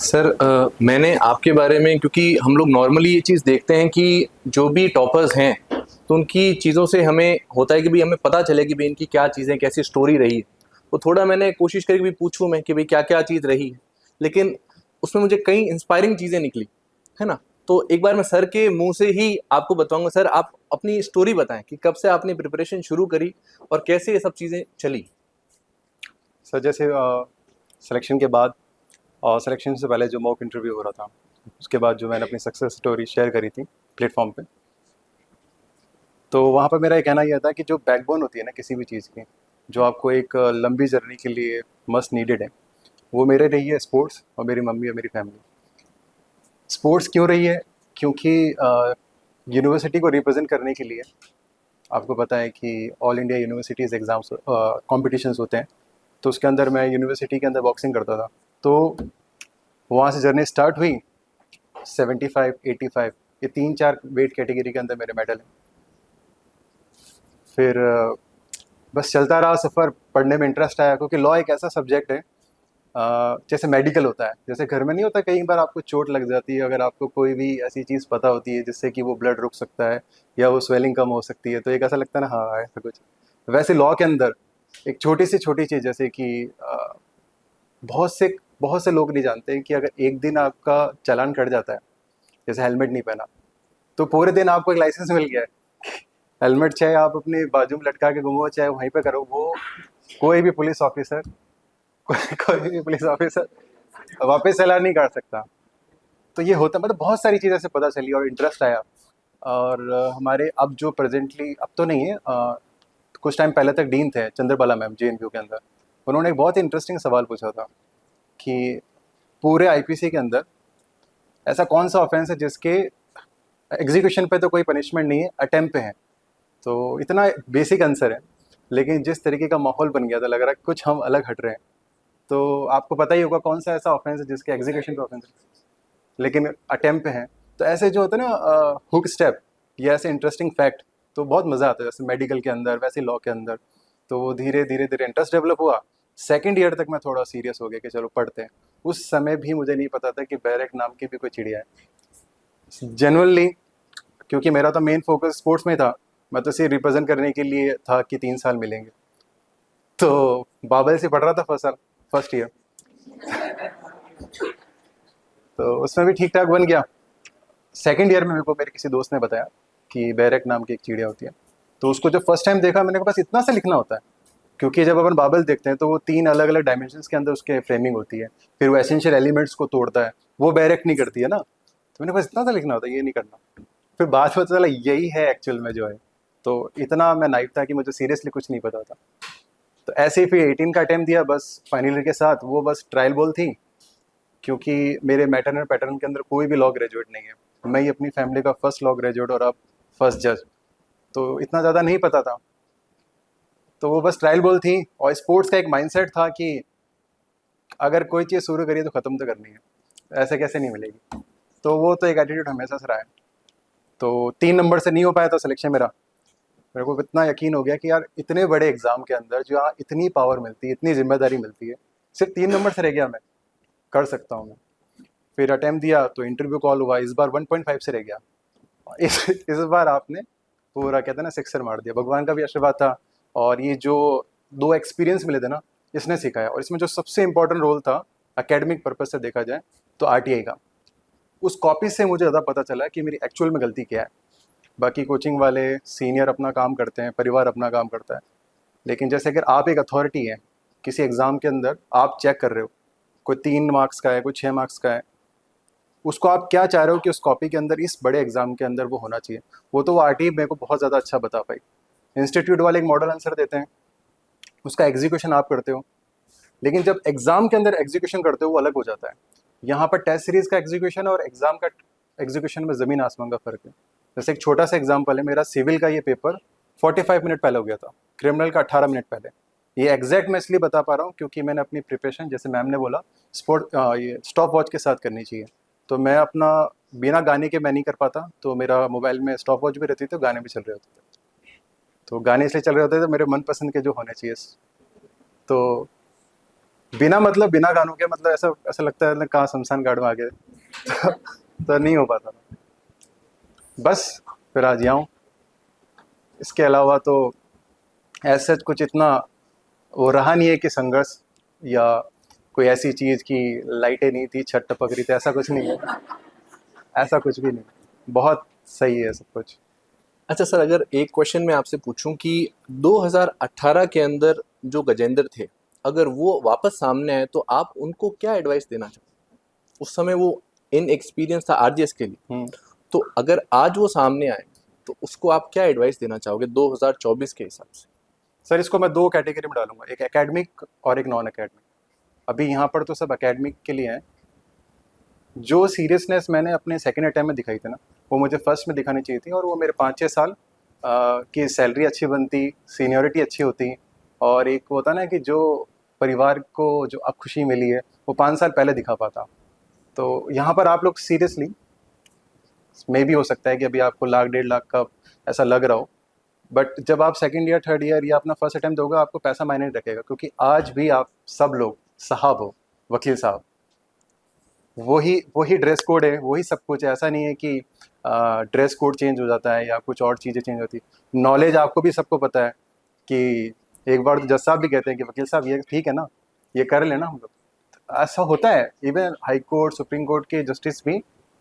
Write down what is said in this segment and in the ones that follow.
Sir मैंने आपके बारे में, क्योंकि हम लोग नॉर्मली ये चीज़ देखते हैं कि जो भी टॉपर्स हैं तो उनकी चीज़ों से हमें होता है कि भाई हमें पता चले कि भाई इनकी क्या चीज़ें, कैसी स्टोरी रही है। तो थोड़ा मैंने कोशिश करी कि भाई पूछूं मैं कि भाई क्या क्या चीज़ रही है, लेकिन उसमें मुझे कई इंस्पायरिंग चीज़ें निकली, है ना। तो एक बार मैं सर के मुंह से ही आपको बताऊंगा। सर, आप अपनी स्टोरी बताएं कि कब से आपने प्रिपरेशन शुरू करी और कैसे ये सब चीज़ें चली। सर जैसे सिलेक्शन के बाद और सिलेक्शन से पहले जो मॉक इंटरव्यू हो रहा था, उसके बाद जो मैंने अपनी सक्सेस स्टोरी शेयर करी थी प्लेटफॉर्म पे, तो वहाँ पर मेरा ये कहना यह था कि जो बैकबोन होती है ना किसी भी चीज़ की, जो आपको एक लंबी जर्नी के लिए मस्ट नीडेड है, वो मेरे रही है स्पोर्ट्स और मेरी मम्मी और मेरी फैमिली। स्पोर्ट्स क्यों रही है? क्योंकि यूनिवर्सिटी को रिप्रेजेंट करने के लिए आपको पता है कि all India universities exams competitions होते हैं, तो उसके अंदर मैं यूनिवर्सिटी के अंदर बॉक्सिंग करता था। तो वहाँ से जर्नी स्टार्ट हुई। 75, 85 ये 3-4 वेट कैटेगरी के अंदर मेरे मेडल हैं। फिर बस चलता रहा सफ़र, पढ़ने में इंटरेस्ट आया क्योंकि लॉ एक ऐसा सब्जेक्ट है, जैसे मेडिकल होता है, जैसे घर में नहीं होता, कई बार आपको चोट लग जाती है, अगर आपको कोई भी ऐसी चीज़ पता होती है जिससे कि वो ब्लड रुक सकता है या वो स्वेलिंग कम हो सकती है, तो एक ऐसा लगता है ना, हाँ ऐसा कुछ। वैसे लॉ के अंदर एक छोटी से छोटी चीज़, जैसे कि बहुत से लोग नहीं जानते कि अगर एक दिन आपका चालान कट जाता है, जैसे हेलमेट नहीं पहना, तो पूरे दिन आपको एक लाइसेंस मिल गया है। हेलमेट चाहे आप अपने बाजू में लटका के घूमो, चाहे वहीं पे करो, वो कोई भी पुलिस ऑफिसर कोई भी पुलिस ऑफिसर वापस चालान नहीं काट सकता। तो ये होता, मतलब बहुत सारी चीज़ें से पता चली और इंटरेस्ट आया। और हमारे अब जो प्रेजेंटली, अब तो नहीं है, कुछ टाइम पहले तक डीन थे चंद्रबाला मैम JNU के अंदर। उन्होंने एक बहुत इंटरेस्टिंग सवाल पूछा था कि पूरे IPC के अंदर ऐसा कौन सा ऑफेंस है जिसके एग्जीक्यूशन पे तो कोई पनिशमेंट नहीं है, अटेम्प्ट पे है। तो इतना बेसिक आंसर है, लेकिन जिस तरीके का माहौल बन गया था, लग रहा है कुछ हम अलग हट रहे हैं। तो आपको पता ही होगा कौन सा ऐसा ऑफेंस है जिसके एग्जीक्यूशन पे ऑफेंस है लेकिन अटेम्प्ट पे है। तो ऐसे जो होते हैं ना हुक स्टेप, या ऐसे इंटरेस्टिंग फैक्ट, तो बहुत मज़ा आता है। जैसे मेडिकल के अंदर, वैसे लॉ के अंदर। तो वो धीरे धीरे धीरे इंटरेस्ट डेवलप हुआ। सेकंड ईयर तक मैं थोड़ा सीरियस हो गया कि चलो पढ़ते हैं। उस समय भी मुझे नहीं पता था कि बैरक नाम की भी कोई चिड़िया है, जेनुअनली। क्योंकि मेरा तो मेन फोकस स्पोर्ट्स में था, मैं तो सिर्फ रिप्रेजेंट करने के लिए था कि 3 साल मिलेंगे। तो बाबल से पढ़ रहा था फर्स्ट ईयर, तो उसमें भी ठीक ठाक बन गया। सेकंड ईयर में मेरे को मेरे किसी दोस्त ने बताया कि बैरक नाम की एक चिड़िया होती है। तो उसको जब फर्स्ट टाइम देखा, मैंने कहा बस इतना सा लिखना होता है। क्योंकि जब अपन बाबल देखते हैं तो वो 3 अलग अलग डायमेंशंस के अंदर उसके फ्रेमिंग होती है, फिर वो एसेंशियल एलिमेंट्स को तोड़ता है, वो बैरक नहीं करती है ना। तो मैंने बस इतना सा लिखना होता है, ये नहीं करना। फिर बाद में पता चला यही है एक्चुअल में जो है। तो इतना मैं नाइव था कि मुझे सीरियसली कुछ नहीं पता था। तो ऐसे ही फिर 18 का अटैम्प्ट दिया, बस फाइनल ईयर के साथ। वो बस ट्रायल बॉल थी, क्योंकि मेरे मैटरनल पैटर्न के अंदर कोई भी लॉ ग्रेजुएट नहीं है। मैं ही अपनी फैमिली का फर्स्ट लॉ ग्रेजुएट और अब फर्स्ट जज। तो इतना ज़्यादा नहीं पता था। तो वो बस ट्रायल बॉल थी, और स्पोर्ट्स का एक माइंडसेट था कि अगर कोई चीज़ शुरू करिए तो ख़त्म तो करनी है, ऐसे कैसे नहीं मिलेगी। तो वो तो एक एटीट्यूड हमेशा से रहा है। तो 3 नंबर से नहीं हो पाया था सिलेक्शन मेरा। मेरे को इतना यकीन हो गया कि यार इतने बड़े एग्जाम के अंदर जो यहाँ इतनी पावर मिलती है, इतनी जिम्मेदारी मिलती है, सिर्फ 3 नंबर से रह गया, मैं कर सकता हूँ मैं। फिर अटैम्प्ट दिया तो इंटरव्यू कॉल हुआ, इस बार 1.5 से रह गया। इस बार आपने पूरा, कहते हैं ना, सिक्सर मार दिया। भगवान का भी आशीर्वाद था, और ये जो 2 एक्सपीरियंस मिले थे ना, इसने सिखाया। और इसमें जो सबसे इंपॉर्टेंट रोल था एकेडमिक पर्पज से देखा जाए तो RTI का। उस कॉपी से मुझे ज़्यादा पता चला कि मेरी एक्चुअल में गलती क्या है। बाकी कोचिंग वाले सीनियर अपना काम करते हैं, परिवार अपना काम करता है, लेकिन जैसे अगर आप एक अथॉरिटी हैं, किसी एग्ज़ाम के अंदर आप चेक कर रहे हो, कोई 3 मार्क्स का है, कोई 6 मार्क्स का है, उसको आप क्या चाह रहे हो कि उस कॉपी के अंदर, इस बड़े एग्जाम के अंदर वो होना चाहिए। वो तो वो RTI मेरे को बहुत ज़्यादा अच्छा बता पाई। इंस्टीट्यूट वाले एक मॉडल आंसर देते हैं, उसका एग्जीक्यूशन आप करते हो, लेकिन जब एग्जाम के अंदर एग्जीक्यूशन करते हो वो अलग हो जाता है। यहाँ पर टेस्ट सीरीज का एग्जीक्यूशन और एग्जाम का एग्जीक्यूशन में ज़मीन आसमान का फ़र्क है। जैसे एक छोटा सा एग्जाम्पल है, मेरा सिविल का ये पेपर 45 मिनट पहले हो गया था, क्रिमिनल का 18 मिनट पहले। ये एग्जैक्ट मैं इसलिए बता पा रहा हूँ क्योंकि मैंने अपनी प्रिपरेशन, जैसे मैम ने बोला, ये स्टॉप वॉच के साथ करनी चाहिए। तो मैं अपना बिना गाने के मैं नहीं कर पाता, तो मेरा मोबाइल में स्टॉप वॉच भी रहती थी, तो गाने भी चल रहे होते थे। तो गाने इसलिए चल रहे होते थे मेरे मनपसंद के जो होने चाहिए। तो बिना मतलब बिना गानों के मतलब ऐसा ऐसा लगता है कहाँ शमशान घाट में आ गए। तो नहीं हो पाता था। बस फिर आज यहाँ हूँ। इसके अलावा तो ऐसे कुछ इतना वो रहा नहीं है कि संघर्ष या कोई ऐसी चीज़ की लाइटें नहीं थी, छत टपक रही थी, ऐसा कुछ नहीं है। ऐसा कुछ भी नहीं, बहुत सही है सब कुछ। अच्छा सर, अगर एक क्वेश्चन मैं आपसे पूछूं कि 2018 के अंदर जो गजेंद्र थे, अगर वो वापस सामने आए तो आप उनको क्या एडवाइस देना चाहोगे? उस समय वो इन एक्सपीरियंस था आरजेएस के लिए, हम्म। तो अगर आज वो सामने आए तो उसको आप क्या एडवाइस देना चाहोगे 2024 के हिसाब से? सर इसको मैं दो कैटेगरी में डालूंगा, एक एकेडमिक और एक नॉन एकेडमिक। अभी यहाँ पर तो सब एकेडमिक के लिए हैं। जो सीरियसनेस मैंने अपने सेकंड अटैम्प्ट में दिखाई थी ना, वो मुझे फर्स्ट में दिखानी चाहिए थी, और वो मेरे 5-6 साल की सैलरी अच्छी बनती, सीनियोरिटी अच्छी होती, और एक होता ना कि जो परिवार को जो अब खुशी मिली है वो 5 साल पहले दिखा पाता। तो यहाँ पर आप लोग सीरियसली, मे भी हो सकता है कि अभी आपको 1-1.5 लाख का ऐसा लग रहा हो, बट जब आप सेकंड ईयर थर्ड ईयर या अपना फर्स्ट अटैम्प्ट दोगे आपको पैसा मायने नहीं रखेगा, क्योंकि आज भी आप सब लोग साहब हो, वकील साहब। वही वही ड्रेस कोड है, वही सब कुछ है। ऐसा नहीं है कि ड्रेस कोड चेंज हो जाता है या कुछ और चीज़ें चेंज होती है। नॉलेज आपको भी सबको पता है कि एक बार तो जज साहब भी कहते हैं कि वकील साहब ये ठीक है ना, ये कर लेना हम लोग। ऐसा होता है, even high court supreme court के जस्टिस भी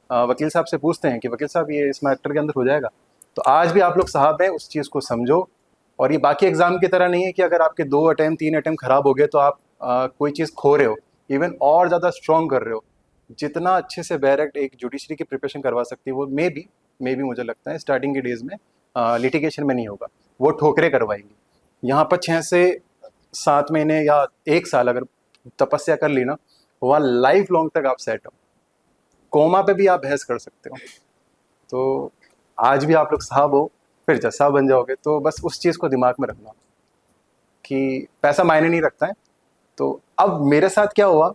वकील साहब से पूछते हैं कि वकील साहब ये इस मैटर के अंदर हो जाएगा। तो आज भी आप लोग साहब हैं, उस चीज़ को समझो। और ये बाकी एग्जाम की तरह नहीं है कि अगर आपके 2 अटैम्प्ट 3 अटैम्प्ट खराब हो गए तो आप कोई चीज़ खो रहे हो, इवन और ज़्यादा स्ट्रॉन्ग कर रहे हो। जितना अच्छे से डायरेक्ट एक जुडिशरी की प्रिपरेशन करवा सकती है वो मे बी मुझे लगता है स्टार्टिंग के डेज में लिटिगेशन में नहीं होगा, वो ठोकरें करवाएंगी। यहाँ पर 6 से 7 महीने या 1 साल अगर तपस्या कर ली ना, वहाँ लाइफ लॉन्ग तक आप सेट हो। कोमा पे भी आप बहस कर सकते हो। तो आज भी आप लोग साहब हो, फिर जज साहब बन जाओगे। तो बस उस चीज़ को दिमाग में रखना कि पैसा मायने नहीं रखता है। तो अब मेरे साथ क्या हुआ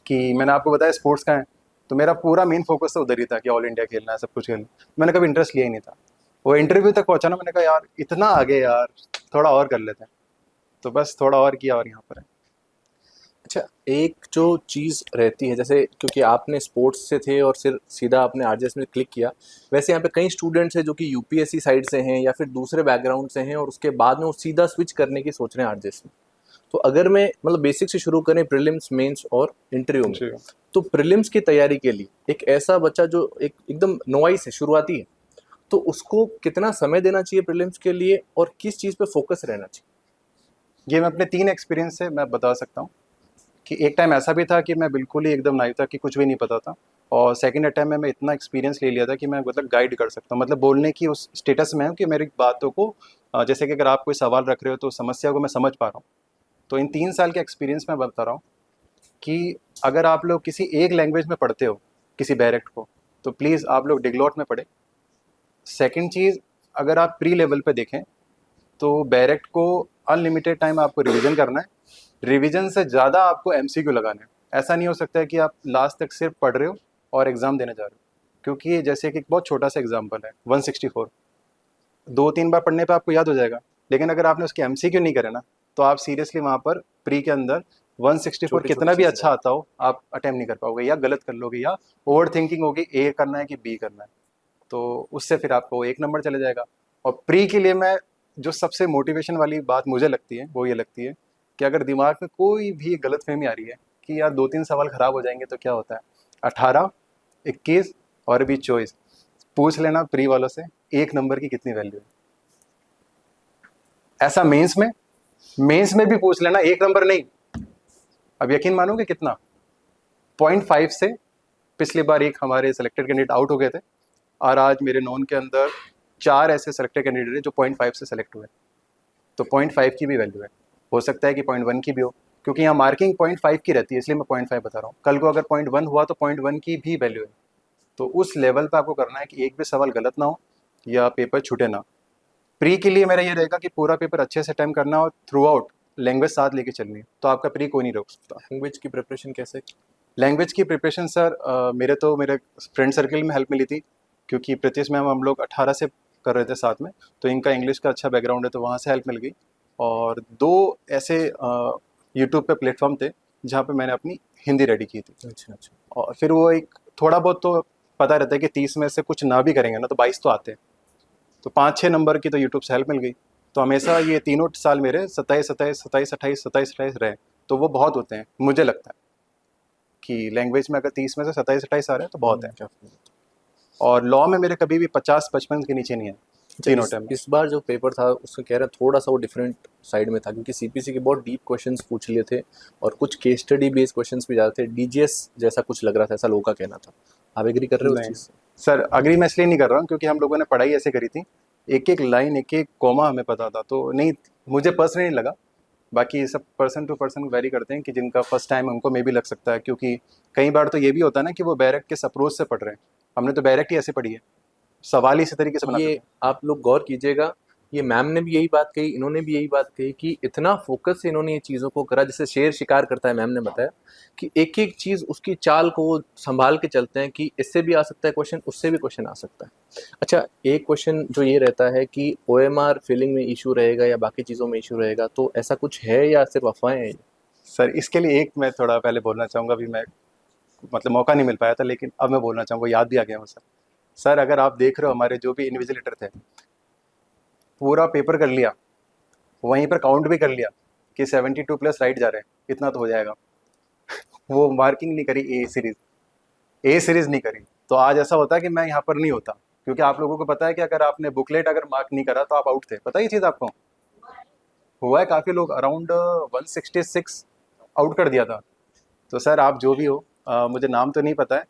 कि मैंने आपको बताया स्पोर्ट्स का है, तो मेरा पूरा मेन फोकस तो उधर ही था कि ऑल इंडिया खेलना है, सब कुछ खेलना। मैंने कभी इंटरेस्ट लिया ही नहीं था। वो इंटरव्यू तक पहुंचा ना, मैंने कहा यार इतना आगे यार, थोड़ा और कर लेते हैं। तो बस थोड़ा और किया और यहाँ पर है। अच्छा, एक जो चीज़ रहती है, जैसे क्योंकि आपने स्पोर्ट्स से थे और फिर सीधा आपने आरजेएस में क्लिक किया, वैसे यहाँ पे कई स्टूडेंट्स हैं जो कि यूपीएससी साइड से हैं या फिर दूसरे बैकग्राउंड से हैं और उसके बाद में वो सीधा स्विच करने की सोच रहे हैं आरजेएस में। तो अगर मैं मतलब बेसिक से शुरू करें, प्रीलिम्स मेंस और इंटरव्यू में, जी। तो प्रीलिम्स की तैयारी के लिए एक ऐसा बच्चा जो एकदम नोवाइस है, शुरुआती है, तो उसको कितना समय देना चाहिए प्रीलिम्स के लिए और किस चीज़ पे फोकस रहना चाहिए? ये मैं अपने 3 एक्सपीरियंस से मैं बता सकता हूँ कि एक टाइम ऐसा भी था कि मैं बिल्कुल ही एकदम नाइव था कि कुछ भी नहीं पता था, और सेकंड अटैम्प में मैं इतना एक्सपीरियंस ले लिया था कि मैं मतलब गाइड कर सकता हूँ, मतलब बोलने की उस स्टेटस में हूँ कि मेरी बातों को जैसे कि अगर आप कोई सवाल रख रहे हो तो समस्या को मैं समझ पा रहा हूँ। तो इन 3 साल के एक्सपीरियंस में बता रहा हूँ कि अगर आप लोग किसी एक लैंग्वेज में पढ़ते हो किसी डायरेक्ट को, तो प्लीज़ आप लोग डिग्लॉट में पढ़े। सेकंड चीज़, अगर आप प्री लेवल पे देखें तो डायरेक्ट को अनलिमिटेड टाइम आपको रिवीजन करना है। रिवीजन से ज़्यादा आपको एमसीक्यू लगाना है। ऐसा नहीं हो सकता है कि आप लास्ट तक सिर्फ पढ़ रहे हो और एग्ज़ाम देने जा रहे हो, क्योंकि जैसे कि एक बहुत छोटा सा एग्जाम्पल है 164, 2-3 बार पढ़ने पे आपको याद हो जाएगा, लेकिन अगर आपने उसके एमसीक्यू नहीं करे ना, तो आप सीरियसली वहाँ पर प्री के अंदर 164 छोटी कितना छोटी भी चीज़ें। अच्छा आता हो आप अटेम्प्ट नहीं कर पाओगे, या गलत कर लोगे, या ओवर थिंकिंग होगी ए करना है कि बी करना है, तो उससे फिर आपको 1 नंबर चले जाएगा। और प्री के लिए मैं जो सबसे मोटिवेशन वाली बात मुझे लगती है वो ये लगती है कि अगर दिमाग में कोई भी गलत फहमी आ रही है कि यार 2-3 सवाल खराब हो जाएंगे तो क्या होता है, 18, 21 और भी 24 पूछ लेना प्री वालों से 1 नंबर की कितनी वैल्यू है। ऐसा मेंस में भी पूछ लेना, 1 नंबर नहीं। अब यकीन मानोगे कितना, 0.5 से पिछली बार एक हमारे सेलेक्टेड कैंडिडेट आउट हो गए थे, और आज मेरे नॉन के अंदर 4 ऐसे सेलेक्टेड कैंडिडेट हैं जो 0.5 से सेलेक्ट हुए। तो 0.5 की भी वैल्यू है, हो सकता है कि 0.1 की भी हो, क्योंकि यहाँ मार्किंग 0.5 की रहती है, इसलिए मैं 0.5 बता रहा हूँ। कल को अगर 0.1 हुआ तो 0.1 की भी वैल्यू है। तो उस लेवल पे आपको करना है कि एक भी सवाल गलत ना हो या पेपर छूटे ना। प्री के लिए मेरा ये रहेगा कि पूरा पेपर अच्छे से अटेम्प्ट करना और थ्रू आउट लैंग्वेज साथ लेके चलनी है, तो आपका प्री कोई नहीं रोक सकता। लैंग्वेज की प्रिपरेशन कैसे? लैंग्वेज की प्रिपरेशन सर, मेरे फ्रेंड सर्कल में हेल्प मिली थी, क्योंकि प्रतीश मैम हम लोग 18 से कर रहे थे साथ में, तो इनका इंग्लिश का अच्छा बैकग्राउंड है तो वहाँ से हेल्प मिल गई। और 2 ऐसे यूट्यूब पे प्लेटफॉर्म थे जहाँ पे मैंने अपनी हिंदी रेडी की थी। अच्छा अच्छा। और फिर वो एक थोड़ा बहुत तो पता रहता है कि 30 में से कुछ ना भी करेंगे ना तो 22 तो आते हैं, तो 5-6 नंबर की तो यूट्यूब से हेल्प मिल गई। तो हमेशा ये तीनों साल मेरे 27 रहे, तो वो बहुत होते हैं मुझे लगता है कि लैंग्वेज में अगर 30 में से 27-28 आ रहे हैं तो बहुत है। काफी। और लॉ में मेरे कभी भी 50-55 के नीचे नहीं है अच्छा, तीनों इस टाइम में। इस बार जो पेपर था उसका कह रहा थोड़ा सा वो डिफरेंट साइड में था, क्योंकि सीपीसी के बहुत डीप क्वेश्चंस पूछ लिए थे और कुछ केस स्टडी बेस्ड क्वेश्चंस भी ज़्यादा थे, डीजीएस जैसा कुछ लग रहा था, ऐसा लोगों का कहना था। आप एग्री कर रहे हो उस नहीं चीज़ से? सर, अग्री मैं इसलिए नहीं कर रहा हूँ क्योंकि हम लोगों ने पढ़ाई ऐसे करी थी, एक एक लाइन एक एक कॉमा हमें पता था, तो नहीं मुझे पर्सनली नहीं लगा। बाकी ये सब पर्सन टू पर्सन वेरी करते हैं कि जिनका फर्स्ट टाइम उनको मे भी लग सकता है, क्योंकि कई बार तो ये भी होता है ना कि वो डायरेक्ट किस अप्रोच से पढ़ रहे हैं। हमने तो डायरेक्ट ही ऐसे पढ़ी है, सवाल ही इसी तरीके से बनाते ये थे। आप लोग गौर कीजिएगा, ये मैम ने भी यही बात कही, इन्होंने भी यही बात कही कि इतना फोकस से इन्होंने ये चीज़ों को करा, जैसे शेर शिकार करता है, मैम ने बताया कि एक एक चीज़ उसकी चाल को वो संभाल के चलते हैं कि इससे भी आ सकता है क्वेश्चन, उससे भी क्वेश्चन आ सकता है। अच्छा, एक क्वेश्चन जो ये रहता है कि ओएमआर फिलिंग में इशू रहेगा या बाकी चीज़ों में इशू रहेगा, तो ऐसा कुछ है या सिर्फ अफवाहें हैं ये? सर इसके लिए एक मैं थोड़ा पहले बोलना चाहूँगा, अभी मैं मतलब मौका नहीं मिल पाया था लेकिन अब मैं बोलना चाहूँगा, याद भी आ गया मुझे। सर अगर आप देख रहे हो हमारे जो भी इन्विजिलेटर थे, पूरा पेपर कर लिया, वहीं पर काउंट भी कर लिया कि 72 प्लस राइट जा रहे हैं, इतना तो हो जाएगा। वो मार्किंग नहीं करी, ए सीरीज नहीं करी, तो आज ऐसा होता है कि मैं यहाँ पर नहीं होता। क्योंकि आप लोगों को पता है कि अगर आपने बुकलेट अगर मार्क नहीं करा तो आप आउट थे, पता है ये चीज़ आपको? हुआ है, काफ़ी लोग अराउंड 166 आउट कर दिया था। तो सर आप जो भी हो, मुझे नाम तो नहीं पता है,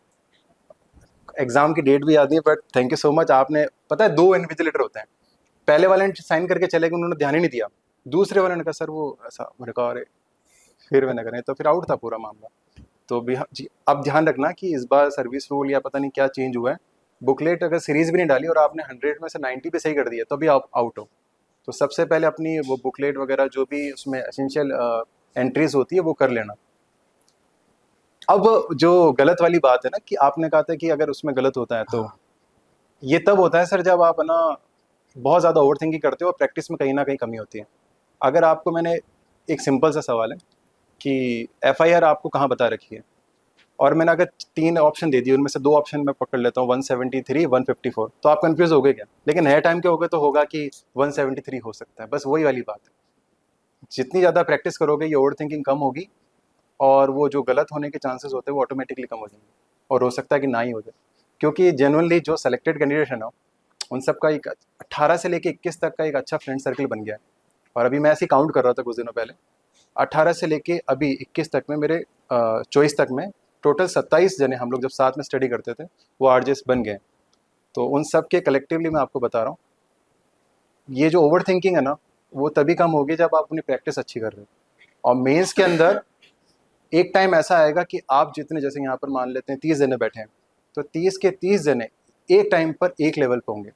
एग्जाम की डेट भी याद नहीं है, but thank you so much. आपने पता है 2 इन्विजिलेटर होते हैं, पहले वाले ने साइन करके चले गए, उन्होंने ध्यान ही नहीं दिया। दूसरे वाले ने कहा सर वो ऐसा, मैंने कहा अरे, फिर मैंने कहा, तो फिर आउट था पूरा मामला। तो भी जी, अब ध्यान रखना कि इस बार सर्विस रूल या पता नहीं क्या चेंज हुआ है, बुकलेट अगर सीरीज भी नहीं डाली और आपने 100 में से 90 भी सही कर दिया तो भी आप आउट हो। तो सबसे पहले अपनी वो बुकलेट वगैरह जो भी उसमें एसेंशियल एंट्रीज होती है वो कर लेना। अब जो गलत वाली बात है ना कि आपने कहा था कि अगर उसमें गलत होता है तो हाँ। ये तब होता है सर जब आप ना बहुत ज़्यादा ओवर थिंकिंग करते हो और प्रैक्टिस में कहीं ना कहीं कमी होती है। अगर आपको मैंने, एक सिंपल सा सवाल है कि एफआईआर आपको कहाँ बता रखी है, और मैंने अगर 3 ऑप्शन दे दिए, उनमें से 2 ऑप्शन मैं पकड़ लेता हूँ 173 154, तो आप कंफ्यूज हो गए क्या? लेकिन नए टाइम के हो गए तो होगा कि 173 हो सकता है। बस वही वाली बात है, जितनी ज़्यादा प्रैक्टिस करोगे ये ओवर थिंकिंग कम होगी और वो जो गलत होने के चांसेस होते हैं वो ऑटोमेटिकली कम हो जाएंगे, और हो सकता है कि ना ही हो जाए। क्योंकि जेनुअनली जो सेलेक्टेड कैंडिडेट है ना, उन सब का एक 18 से लेके 21 तक का एक अच्छा फ्रेंड सर्कल बन गया है। और अभी मैं ऐसे काउंट कर रहा था कुछ दिनों पहले, 18 से लेके अभी 21 तक में मेरे 24 तक में टोटल 27 जने हम लोग जब साथ में स्टडी करते थे वो आरजेस बन गए। तो उन सब के कलेक्टिवली मैं आपको बता रहा हूँ, ये जो ओवर थिंकिंग है ना वो तभी कम होगी जब आप अपनी प्रैक्टिस अच्छी कर रहे हो। और मेंस के अंदर एक टाइम ऐसा आएगा कि आप जितने, जैसे यहाँ पर मान लेते हैं 30 जने बैठे हैं, तो 30 के 30 जने एक टाइम पर एक लेवल पर होंगे।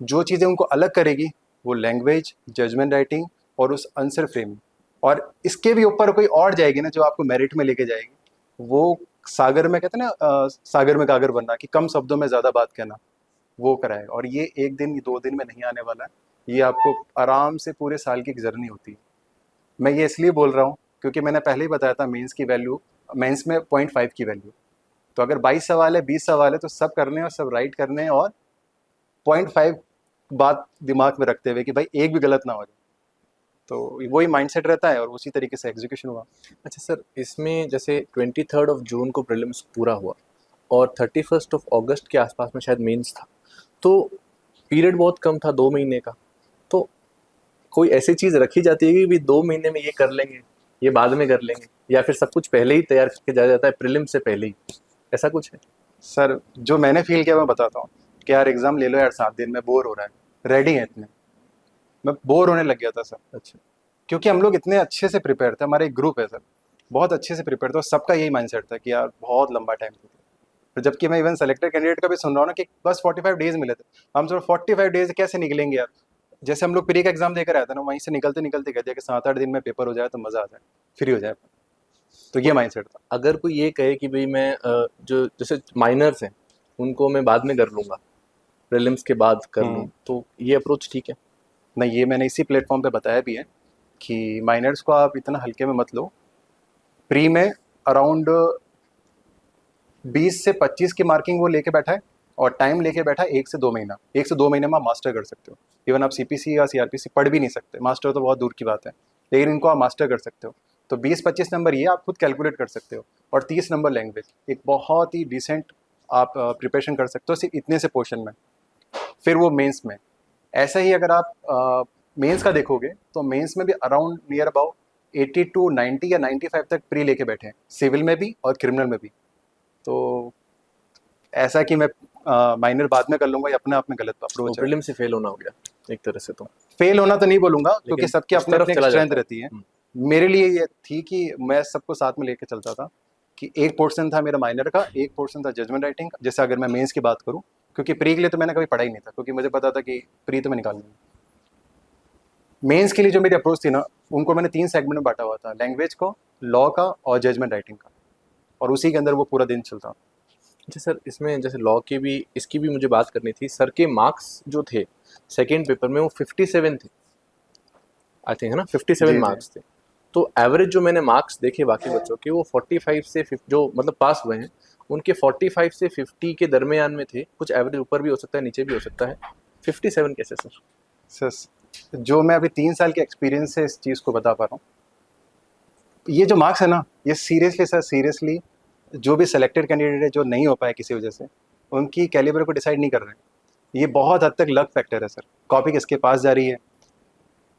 जो चीज़ें उनको अलग करेगी वो लैंग्वेज, जजमेंट राइटिंग और उस आंसर फ्रेम, और इसके भी ऊपर कोई और जाएगी ना जो आपको मेरिट में लेके जाएगी, वो सागर में कहते हैं ना, सागर में गागर बनना, कि कम शब्दों में ज़्यादा बात कहना, वो कराएगा। और ये 1 दिन 2 दिन में नहीं आने वाला है, ये आपको आराम से पूरे साल की एक जर्नी होती है। मैं ये इसलिए बोल रहा हूँ क्योंकि मैंने पहले ही बताया था मेंस की वैल्यू, मेंस में 0.5 की वैल्यू। तो अगर 22 सवाल है, 20 सवाल है, तो सब करने हैं और सब राइट करने हैं, और 0.5 बात दिमाग में रखते हुए कि भाई एक भी गलत ना हो जाए। तो वही माइंडसेट रहता है और उसी तरीके से एग्जीक्यूशन हुआ। अच्छा सर, इसमें जैसे 23 ऑफ जून को प्रीलिम्स पूरा हुआ और 31 ऑफ अगस्त के आसपास में शायद मेंस था, तो पीरियड बहुत कम था, 2 महीने का। तो कोई ऐसी चीज़ रखी जाती है कि भी 2 महीने में ये कर लेंगे, ये बाद में कर लेंगे, या फिर सब कुछ पहले ही तैयार करके जाया जाता है प्रीलिम से पहले ही, ऐसा कुछ है? सर जो मैंने फील किया मैं बताता हूँ कि यार एग्जाम ले लो यार, 7 दिन में बोर हो रहा है, रेडी है इतने, मैं बोर होने लग गया था सर। अच्छा। क्योंकि हम लोग इतने अच्छे से प्रिपेयर थे, हमारा एक ग्रुप है सर, बहुत अच्छे से प्रिपेयर था, और सबका यही माइंडसेट था कि यार बहुत लंबा टाइम था। तो जबकि मैं इवन सेलेक्टेड कैंडिडेट का भी सुन रहा हूँ ना कि बस 45 डेज मिले थे, हम सोच 45 डेज कैसे निकलेंगे यार। जैसे हम लोग प्री का एग्जाम देकर आए थे ना, वहीं से निकलते निकलते कहते हैं कि 7-8 दिन में पेपर हो जाए तो मजा आ जाए, फ्री हो जाए। तो ये माइंडसेट था। अगर कोई ये कहे कि भाई मैं जो जैसे माइनर्स हैं उनको मैं बाद में कर लूँगा, प्रीलिम्स के बाद कर लूँ, तो ये अप्रोच ठीक है? नहीं, ये मैंने इसी प्लेटफॉर्म पे बताया भी है कि माइनर्स को आप इतना हल्के में मत लो। प्री में अराउंड 20 से 25 की मार्किंग वो लेके बैठा है और टाइम लेके बैठा है 1 से 2 महीना। 1 से 2 महीने में आप मास्टर कर सकते हो। इवन आप सीपीसी या सीआरपीसी पढ़ भी नहीं सकते, मास्टर तो बहुत दूर की बात है, लेकिन इनको आप मास्टर कर सकते हो। तो 20-25 नंबर ये आप खुद कैलकुलेट कर सकते हो, और 30 नंबर लैंग्वेज, एक बहुत ही डिसेंट आप प्रिपरेशन कर सकते हो सिर्फ इतने से पोर्शन में। फिर वो मेंस में ऐसा ही, अगर आप मेंस का देखोगे तो मेंस में भी अराउंड नियर अबाउट 80 टू 90 या 95 तक प्री लेके बैठे हैं, सिविल में भी और क्रिमिनल में भी। तो ऐसा कि मैं माइनर बाद में कर लूंगा, ये अपने आप में गलत अप्रोच है। प्रीलिम से फेल होना हो गया एक तरह से। तो फेल होना तो नहीं बोलूंगा, क्योंकि लेकिन सबके उस अपने तरफ अपने चला स्ट्रेंथ जाता है। रहती है। मेरे लिए ये थी कि मैं सबको साथ में लेके चलता था, कि एक पोर्शन था मेरा माइनर का, एक पोर्शन था जजमेंट राइटिंग का। जैसे अगर मैं मेंस की बात करूं, क्योंकि प्री के लिए तो मैंने कभी पढ़ा ही नहीं था, क्योंकि मुझे पता था कि प्री तो मैं निकाल लूंगा। मेंस के लिए जो मेरी अप्रोच थी ना, उनको मैंने 3 सेगमेंट में बांटा हुआ था, लैंग्वेज को, लॉ का और जजमेंट राइटिंग का, और उसी के अंदर वो पूरा दिन चलता। अच्छा सर, इसमें जैसे लॉ की भी, इसकी भी मुझे बात करनी थी। सर के मार्क्स जो थे सेकेंड पेपर में वो 57 थे आई थिंक, है ना? 57 जी जी। मार्क्स थे। तो एवरेज जो मैंने मार्क्स देखे बाकी बच्चों के, वो 45 से 50 जो मतलब पास हुए हैं, उनके 45 से 50 के दरमियान में थे। कुछ एवरेज ऊपर भी हो सकता है, नीचे भी हो सकता है। 57 कैसे सर? सर जो मैं अभी 3 साल के एक्सपीरियंस से इस चीज़ को बता पा रहा हूँ, ये जो मार्क्स है ना, ये सीरियसली सर, सीरियसली जो भी सेलेक्टेड कैंडिडेट है जो नहीं हो पाए किसी वजह से, उनकी कैलिबर को डिसाइड नहीं कर रहे हैं। ये बहुत हद तक लक फैक्टर है सर। कॉपी किसके पास जा रही है,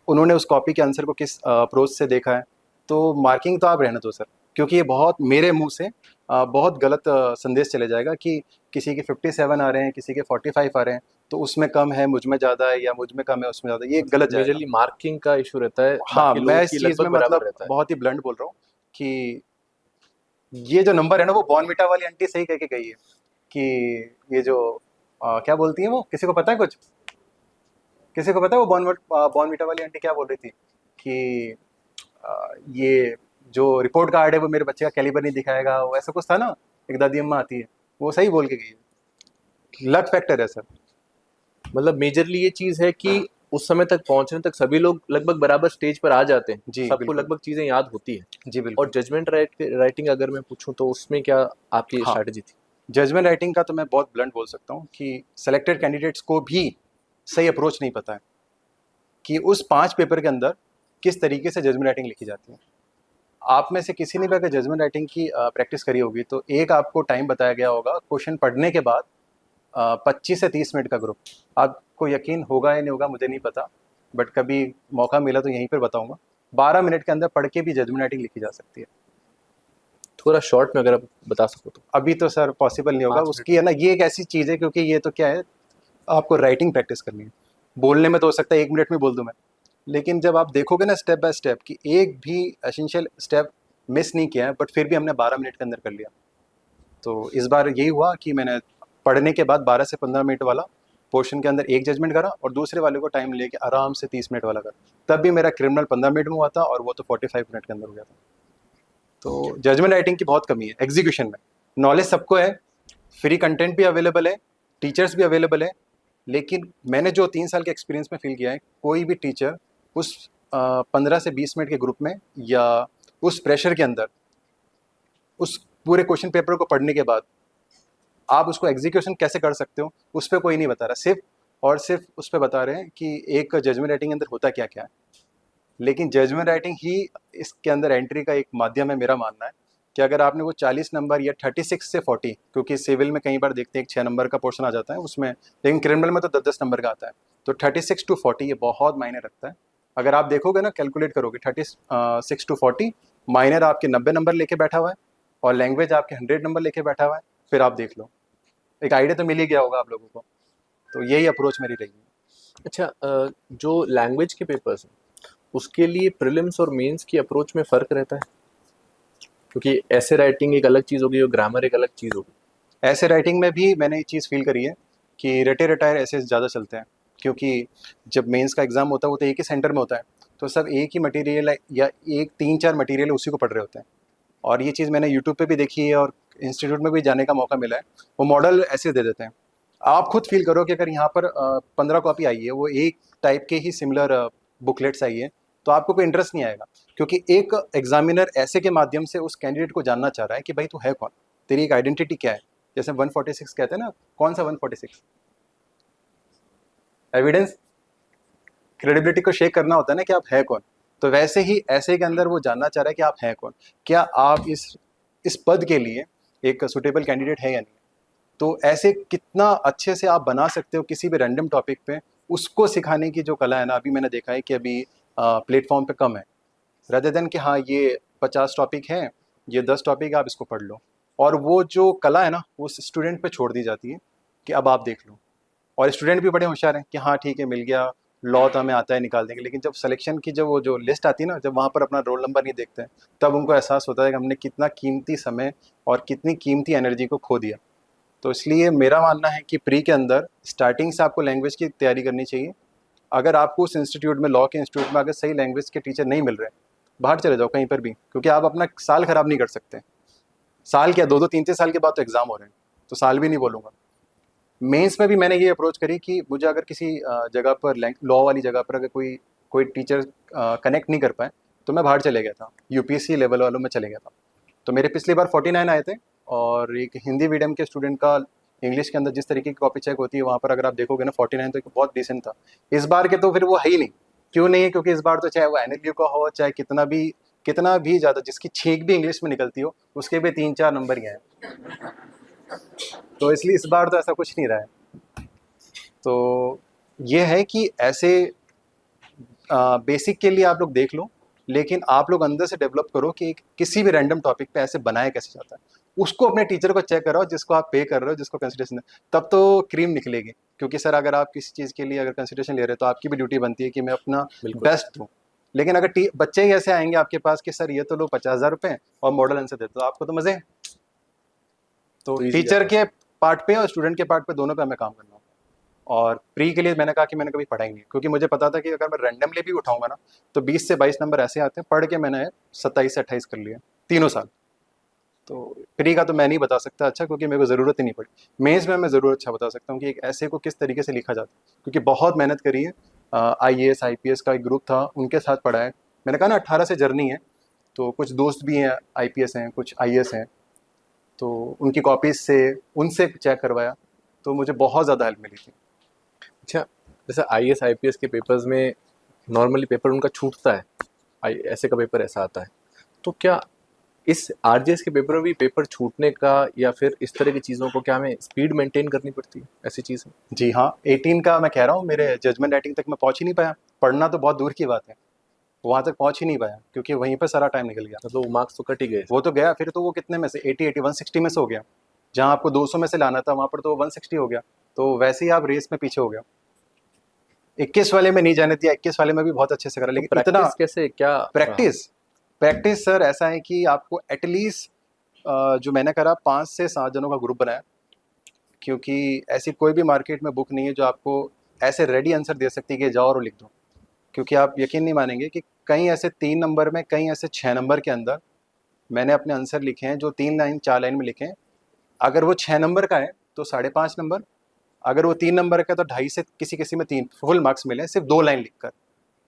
उन्होंने उस कॉपी के आंसर को किस अप्रोच से देखा है, तो मार्किंग तो आप रहने दो सर, क्योंकि ये बहुत मेरे मुंह से बहुत गलत संदेश चले जाएगा कि किसी के 57 आ रहे हैं, किसी के 45 आ रहे हैं, तो उसमें कम है, मुझ में ज़्यादा है, या मुझ में कम है उसमें ज़्यादा, ये गलत जाएगा। मेजरली मार्किंग का इशू रहता है, हाँ, बाकी मैं लोगों इस की चीज़ में लगभग बराबर मतलब रहता है। बहुत ही ब्लंट बोल रहा हूँ कि ये जो नंबर है ना, वो बॉर्नविटा वाली आंटी सही कह के गई है कि ये जो क्या बोलती है वो, किसी को पता है कुछ? किसी को पता है वो बॉर्नविटा वाली आंटी क्या बोल रही थी कि ये जो रिपोर्ट कार्ड है वो मेरे बच्चे का कैलिबर नहीं दिखाएगा, वो ऐसा कुछ था ना, एक दादी अम्मा आती है, वो सही बोल के गई है। लक फैक्टर है सर। मतलब मेजरली ये चीज है कि उस समय तक पहुंचने तक सभी लोग लगभग बराबर स्टेज पर आ जाते हैं, जी सबको बिल्कुल। लगभग चीजें याद होती है। जी और बिल्कुल। जजमेंट राइटिंग अगर मैं पूछूं तो उसमें क्या आपकी हाँ, स्ट्रैटेजी थी? जजमेंट राइटिंग का तो मैं बहुत ब्लंट बोल सकता हूँ कि सेलेक्टेड कैंडिडेट्स को भी सही अप्रोच नहीं पता है कि उस 5 पेपर के अंदर किस तरीके से जजमेंट राइटिंग लिखी जाती है। आप में से किसी ने भी अगर जजमेंट राइटिंग की प्रैक्टिस करी होगी, तो एक आपको टाइम बताया गया होगा क्वेश्चन पढ़ने के बाद, 25 से 30 मिनट का ग्रुप। आपको यकीन होगा या नहीं होगा मुझे नहीं पता, बट कभी मौका मिला तो यहीं पर बताऊंगा। 12 मिनट के अंदर पढ़ के भी जजमेंट राइटिंग लिखी जा सकती है। थोड़ा शॉर्ट में अगर आप बता सको तो। अभी तो सर पॉसिबल नहीं होगा, 5 मिनट। उसकी है ना, ये एक ऐसी चीज़ है, क्योंकि ये तो क्या है, आपको राइटिंग प्रैक्टिस करनी है। बोलने में तो हो सकता है 1 मिनट में बोल दूं मैं, लेकिन जब आप देखोगे ना स्टेप बाय स्टेप कि एक भी एसेंशियल स्टेप मिस नहीं किया है, बट फिर भी हमने 12 मिनट के अंदर कर लिया। तो इस बार यही हुआ कि मैंने पढ़ने के बाद 12 से 15 मिनट वाला पोर्शन के अंदर एक जजमेंट करा, और दूसरे वाले को टाइम लेके आराम से 30 मिनट वाला करा। तब भी मेरा क्रिमिनल 15 मिनट में हुआ था, और वो तो 45 मिनट के अंदर हो गया था। तो जजमेंट राइटिंग की बहुत कमी है एग्जीक्यूशन में। नॉलेज सबको है, फ्री कंटेंट भी अवेलेबल है, टीचर्स भी अवेलेबल है, लेकिन मैंने जो 3 साल के एक्सपीरियंस में फील किया है, कोई भी टीचर उस 15 से 20 मिनट के ग्रुप में, या उस प्रेशर के अंदर, उस पूरे क्वेश्चन पेपर को पढ़ने के बाद आप उसको एग्जीक्यूशन कैसे कर सकते हो, उस पर कोई नहीं बता रहा। सिर्फ और सिर्फ उस पर बता रहे हैं कि एक जजमेंट राइटिंग के अंदर होता क्या क्या है। लेकिन जजमेंट राइटिंग ही इसके अंदर एंट्री का एक माध्यम है। मेरा मानना है कि अगर आपने वो 40 नंबर या 36 से 40, क्योंकि सिविल में कई बार देखते हैं एक 6 नंबर का पोर्शन आ जाता है उसमें, लेकिन क्रिमिनल में तो 10-10 नंबर का आता है, तो 36 टू 40 ये बहुत मायने रखता है। अगर आप देखोगे ना, कैलकुलेट करोगे, 36 टू 40, माइनर आपके 90 नंबर लेके बैठा हुआ है, और लैंग्वेज आपके 100 नंबर लेके बैठा हुआ है। फिर आप देख लो, एक आइडिया तो मिल ही गया होगा आप लोगों को। तो यही अप्रोच मेरी रही है। अच्छा, जो लैंग्वेज के पेपर्स हैं उसके लिए प्रीलिम्स और मेंस की अप्रोच में फ़र्क रहता है? क्योंकि ऐसे राइटिंग एक अलग चीज़ होगी और ग्रामर एक अलग चीज़ होगी। ऐसे राइटिंग में भी मैंने ये चीज़ फील करी है कि रटे रटायर ऐसे ज़्यादा चलते हैं, क्योंकि जब मेंस का एग्ज़ाम होता है वो तो एक ही सेंटर में होता है, तो सब एक ही मटेरियल है, या एक 3-4 मटेरियल है, उसी को पढ़ रहे होते हैं। और ये चीज़ मैंने यूट्यूब पे भी देखी है, और इंस्टीट्यूट में भी जाने का मौका मिला है। वो मॉडल ऐसे दे देते हैं, आप खुद फील करो कि अगर यहाँ पर 15 कॉपी आई है, वो एक टाइप के ही सिमिलर बुकलेट्स आई है, तो आपको कोई इंटरेस्ट नहीं आएगा, क्योंकि एक एग्जामिनर ऐसे के माध्यम से उस कैंडिडेट को जानना चाह रहा है कि भाई तू है कौन, तेरी एक आइडेंटिटी क्या है। जैसे 146 कहते हैं ना, कौन सा 146? एविडेंस, क्रेडिबिलिटी को शेक करना होता है ना कि आप है कौन। तो वैसे ही ऐसे के अंदर वो जानना चाह रहा है कि आप हैं कौन, क्या आप इस पद के लिए एक सुटेबल कैंडिडेट है या नहीं। तो ऐसे कितना अच्छे से आप बना सकते हो किसी भी रैंडम टॉपिक पे, उसको सिखाने की जो कला है ना, अभी मैंने देखा है कि अभी प्लेटफॉर्म पे कम है। रदर देन कि हाँ ये 50 टॉपिक हैं, ये 10 टॉपिक आप इसको पढ़ लो, और वो जो कला है ना वो स्टूडेंट पे छोड़ दी जाती है कि अब आप देख लो। और स्टूडेंट भी बड़े होशियार हैं कि हाँ ठीक है मिल गया, लॉ तो हमें आता है निकाल देंगे, लेकिन जब सिलेक्शन की जब वो जो लिस्ट आती है ना, जब वहाँ पर अपना रोल नंबर नहीं देखते हैं, तब उनको एहसास होता है कि हमने कितना कीमती समय और कितनी कीमती एनर्जी को खो दिया। तो इसलिए मेरा मानना है कि प्री के अंदर स्टार्टिंग से आपको लैंग्वेज की तैयारी करनी चाहिए। अगर आपको उस इंस्टीट्यूट में, लॉ के इंस्टीट्यूट में अगर सही लैंग्वेज के टीचर नहीं मिल रहे, बाहर चले जाओ कहीं पर भी, क्योंकि आप अपना साल खराब नहीं कर सकते। साल क्या, 2-2 3-3 साल के बाद तो एग्जाम हो रहे हैं, तो साल भी नहीं बोलूँगा। मेंस में भी मैंने ये अप्रोच करी कि मुझे अगर किसी जगह पर, लॉ वाली जगह पर अगर कोई कोई टीचर कनेक्ट नहीं कर पाए, तो मैं बाहर चले गया था, यूपीएससी लेवल वालों में चले गया था। तो मेरे पिछली बार 49 आए थे, और एक हिंदी मीडियम के स्टूडेंट का इंग्लिश के अंदर जिस तरीके की कॉपी चेक होती है वहाँ पर अगर आप देखोगे ना 49 तो बहुत डिसेंट था। इस बार के तो फिर वो है ही नहीं। क्यों नहीं है? क्योंकि इस बार तो चाहे वो एनएलयू का हो, चाहे कितना भी ज़्यादा जिसकी छींक भी इंग्लिश में निकलती हो, उसके भी 3-4 नंबर ही आए। तो इसलिए इस बार तो ऐसा कुछ नहीं रहा है। तो ये है कि ऐसे बेसिक के लिए आप लोग देख लो, लेकिन आप लोग अंदर से डेवलप करो कि किसी भी रैंडम टॉपिक पे ऐसे बनाया कैसे जाता है, उसको अपने टीचर को चेक कराओ जिसको आप पे कर रहे हो, जिसको कंसिडरेशन, तब तो क्रीम निकलेगी। क्योंकि सर अगर आप किसी चीज़ के लिए अगर कंसिडरेशन ले रहे हो तो आपकी भी ड्यूटी बनती है कि मैं अपना बेस्ट दूँ। लेकिन अगर बच्चे ही ऐसे आएंगे आपके पास कि सर ये तो लो 50,000 रुपये और मॉडल आंसर दे, तो आपको तो मजे। तो टीचर के पार्ट पे और स्टूडेंट के पार्ट पे, दोनों पे हमें काम करना होगा। और प्री के लिए मैंने कहा कि मैंने कभी पढ़ा ही नहीं, क्योंकि मुझे पता था कि अगर मैं रैंडमली भी उठाऊंगा ना तो 20 से 22 नंबर ऐसे आते हैं। पढ़ के मैंने 27 से 28 कर लिए तीनों साल। तो प्री का तो मैं नहीं बता सकता अच्छा, क्योंकि मेरे को ज़रूरत ही नहीं पड़ी। मेंस में मैं ज़रूर अच्छा बता सकता हूँ कि एक ऐसे को किस तरीके से लिखा जाता है, क्योंकि बहुत मेहनत करी है। IAS IPS का एक ग्रुप था, उनके साथ पढ़ा है। मैंने कहा ना 18 से जर्नी है, तो कुछ दोस्त भी हैं IPS हैं, कुछ IAS हैं, तो उनकी कॉपीज से उनसे चेक करवाया, तो मुझे बहुत ज़्यादा हेल्प मिली थी। अच्छा, जैसे IAS IPS के पेपर्स में नॉर्मली पेपर उनका छूटता है, ऐसे का पेपर ऐसा आता है, तो क्या इस RJS के पेपर में भी पेपर छूटने का या फिर इस तरह की चीज़ों को क्या हमें स्पीड मेंटेन करनी पड़ती है, ऐसी चीज़ है? जी हाँ, 18 का मैं कह रहा हूँ, मेरे जजमेंट राइटिंग तक मैं पहुँच ही नहीं पाया। पढ़ना तो बहुत दूर की बात है, वहाँ तक पहुँच ही नहीं पाया, क्योंकि वहीं पर सारा टाइम निकल गया। मतलब वो मार्क्स तो कट ही गए। वो तो गया, फिर तो वो कितने में से 80 160 में से हो गया। जहाँ आपको 200 में से लाना था वहाँ पर तो 160 हो गया। तो वैसे ही आप रेस में पीछे हो गया। 21 वाले में नहीं जाने दिया, 21 वाले में भी बहुत अच्छे से करा, लेकिन इतना प्रैक्टिस कैसे, क्या प्रैक्टिस सर ऐसा है कि आपको एटलीस्ट जो मैंने करा 5 से 7 जनों का ग्रुप बनाया, क्योंकि ऐसी कोई भी मार्केट में बुक नहीं है जो आपको ऐसे रेडी आंसर दे सकती है कि जाओ और लिख दो। क्योंकि आप यकीन नहीं मानेंगे कि कहीं ऐसे 3 नंबर में, कहीं ऐसे 6 नंबर के अंदर मैंने अपने आंसर लिखे हैं जो 3 लाइन 4 लाइन में लिखे हैं। अगर वो 6 नंबर का है तो 5.5 नंबर, अगर वो 3 नंबर का है तो 2.5 से किसी किसी में 3 फुल मार्क्स मिले सिर्फ 2 लाइन लिखकर।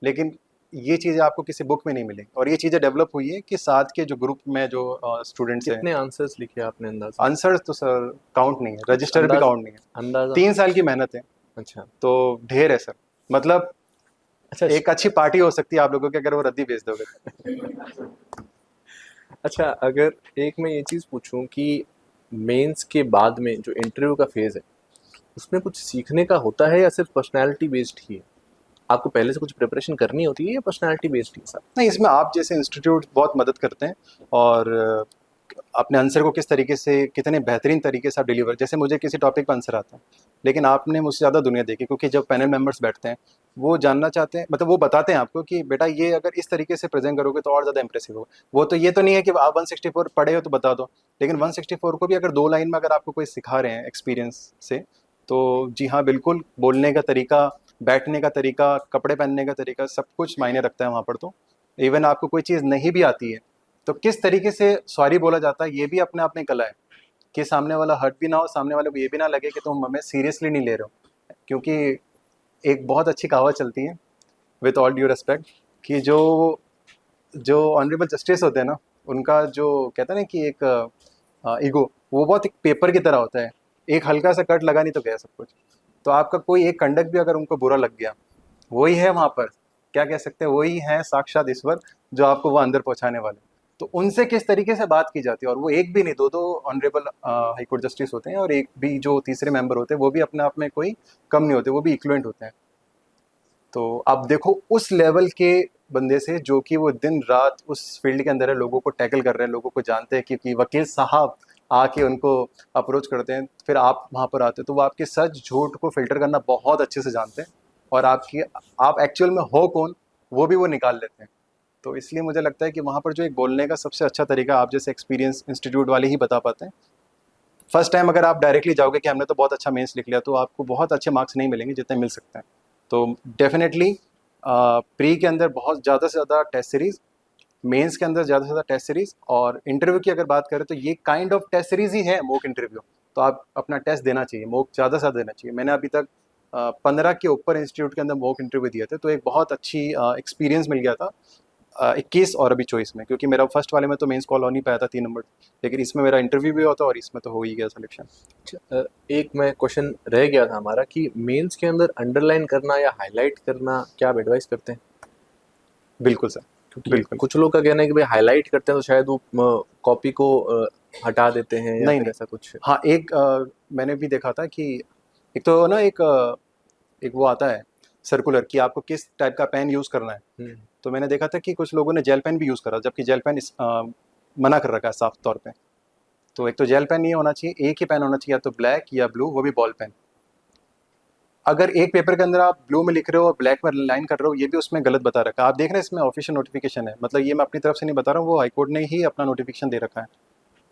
लेकिन ये चीज़ें आपको किसी बुक में नहीं मिलेंगी, और ये चीज़ें डेवलप हुई है कि साथ के जो ग्रुप में जो स्टूडेंट्स हैं। कितने आंसर्स लिखे आपने अंदाजा? आंसर्स तो सर काउंट नहीं है, रजिस्टर भी काउंट नहीं है। अंदाजा 3 साल की मेहनत है, अच्छा, तो ढेर है सर। मतलब अच्छा एक अच्छी पार्टी हो सकती है आप लोगों की अगर वो रद्दी बेच दोगे। अच्छा, अगर एक मैं ये चीज़ पूछूं कि मेंस के बाद में जो इंटरव्यू का फेज़ है, उसमें कुछ सीखने का होता है या सिर्फ पर्सनैलिटी बेस्ड ही है? आपको पहले से कुछ प्रिपरेशन करनी होती है या पर्सनैलिटी बेस्ड ही सब? नहीं, इसमें आप जैसे इंस्टीट्यूट बहुत मदद करते हैं, और अपने आंसर को किस तरीके से, कितने बेहतरीन तरीके से आप डिलीवर, जैसे मुझे किसी टॉपिक पर आंसर आता है, लेकिन आपने मुझसे ज़्यादा दुनिया देखी, क्योंकि जब पैनल मेंबर्स बैठते हैं वो जानना चाहते हैं, मतलब वो बताते हैं आपको कि बेटा ये अगर इस तरीके से प्रेजेंट करोगे तो और ज़्यादा इंप्रेसिव होगा। वो तो ये तो नहीं है कि आप 164 पढ़े हो तो बता दो, लेकिन 164 को भी अगर 2 लाइन में अगर आपको कोई सिखा रहे हैं एक्सपीरियंस से, तो जी हाँ बिल्कुल, बोलने का तरीका, बैठने का तरीका, कपड़े पहनने का तरीका, सब कुछ मायने रखता है वहाँ पर। तो इवन आपको कोई चीज़ नहीं भी आती है तो किस तरीके से सॉरी बोला जाता है, ये भी अपने आप में कला है, कि सामने वाला हर्ट भी ना हो, सामने वाले को ये भी ना लगे कि तुम हमें सीरियसली नहीं ले रहे हो। क्योंकि एक बहुत अच्छी कहावत चलती है, विथ ऑल ड्यू रेस्पेक्ट, कि जो जो ऑनरेबल जस्टिस होते हैं ना, उनका जो कहते हैं ना कि एक ईगो, वो बहुत एक पेपर की तरह होता है, एक हल्का सा कट लगा नहीं तो गया सब कुछ। तो आपका कोई एक कंडक्ट भी अगर उनको बुरा लग गया, वही है वहाँ पर, क्या कह सकते हैं, वही है साक्षात ईश्वर जो आपको वो अंदर पहुँचाने वाले। तो उनसे किस तरीके से बात की जाती है, और वो एक भी नहीं, दो दो ऑनरेबल हाई कोर्ट जस्टिस होते हैं, और एक भी जो तीसरे मेंबर होते हैं वो भी अपने आप में कोई कम नहीं होते, वो भी इक्वलेंट होते हैं। तो आप देखो उस लेवल के बंदे से, जो कि वो दिन रात उस फील्ड के अंदर है, लोगों को टैकल कर रहे हैं, लोगों को जानते हैं, क्योंकि वकील साहब आके उनको अप्रोच करते हैं, फिर आप वहाँ पर आते हो, तो वो आपके सच झूठ को फिल्टर करना बहुत अच्छे से जानते हैं, और आपकी आप एक्चुअल में हो कौन वो भी वो निकाल लेते हैं। तो इसलिए मुझे लगता है कि वहाँ पर जो एक बोलने का सबसे अच्छा तरीका आप जैसे एक्सपीरियंस इंस्टीट्यूट वाले ही बता पाते हैं। फर्स्ट टाइम अगर आप डायरेक्टली जाओगे कि हमने तो बहुत अच्छा मेंस लिख लिया, तो आपको बहुत अच्छे मार्क्स नहीं मिलेंगे जितने मिल सकते हैं। तो डेफिनेटली प्री के अंदर बहुत ज़्यादा से ज़्यादा टेस्ट सीरीज़, मेंस के अंदर ज़्यादा से ज़्यादा टेस्ट सीरीज़, और इंटरव्यू की अगर बात करें तो ये काइंड ऑफ टेस्ट सीरीज़ ही है मॉक इंटरव्यू। तो आप अपना टेस्ट देना चाहिए, मॉक ज़्यादा से ज़्यादा देना चाहिए। मैंने अभी तक 15 के ऊपर इंस्टीट्यूट के अंदर मॉक इंटरव्यू दिए थे, तो एक बहुत अच्छी एक्सपीरियंस मिल गया था 21 और अभी 24 में, क्योंकि मेरा फर्स्ट वाले में तो मेंस कॉल हो नहीं पाया था 3 नंबर, लेकिन इसमें मेरा इंटरव्यू भी होता और इसमें तो हो ही गया सिलेक्शन। अच्छा, एक मैं क्वेश्चन रह गया था हमारा कि मेंस के अंदर अंडरलाइन करना या हाईलाइट करना क्या आप एडवाइस करते हैं? बिल्कुल सर, क्योंकि बिल्कुल। कुछ लोग का कहना है कि भाई हाईलाइट करते हैं तो शायद वो कॉपी को हटा देते हैं या नहीं फिर नहीं, ऐसा कुछ। हाँ एक मैंने भी देखा था कि एक तो ना एक वो आता है सर्कुलर कि आपको किस टाइप का पेन यूज़ करना है। हम्म, तो मैंने देखा था कि कुछ लोगों ने जेल पेन भी यूज़ करा, जबकि जेल पेन मना कर रखा है साफ तौर पे। तो एक तो जेल पेन नहीं होना चाहिए, एक ही पेन होना चाहिए, या तो ब्लैक या ब्लू, वो भी बॉल पेन। अगर एक पेपर के अंदर आप ब्लू में लिख रहे हो और ब्लैक में लाइन कर रहे हो, ये भी उसमें गलत बता रखा है। आप देख रहे हैं इसमें ऑफिशियल नोटिफिकेशन है, मतलब ये मैं अपनी तरफ से नहीं बता रहा हूँ, वो हाईकोर्ट ने ही अपना नोटिफिकेशन दे रखा है।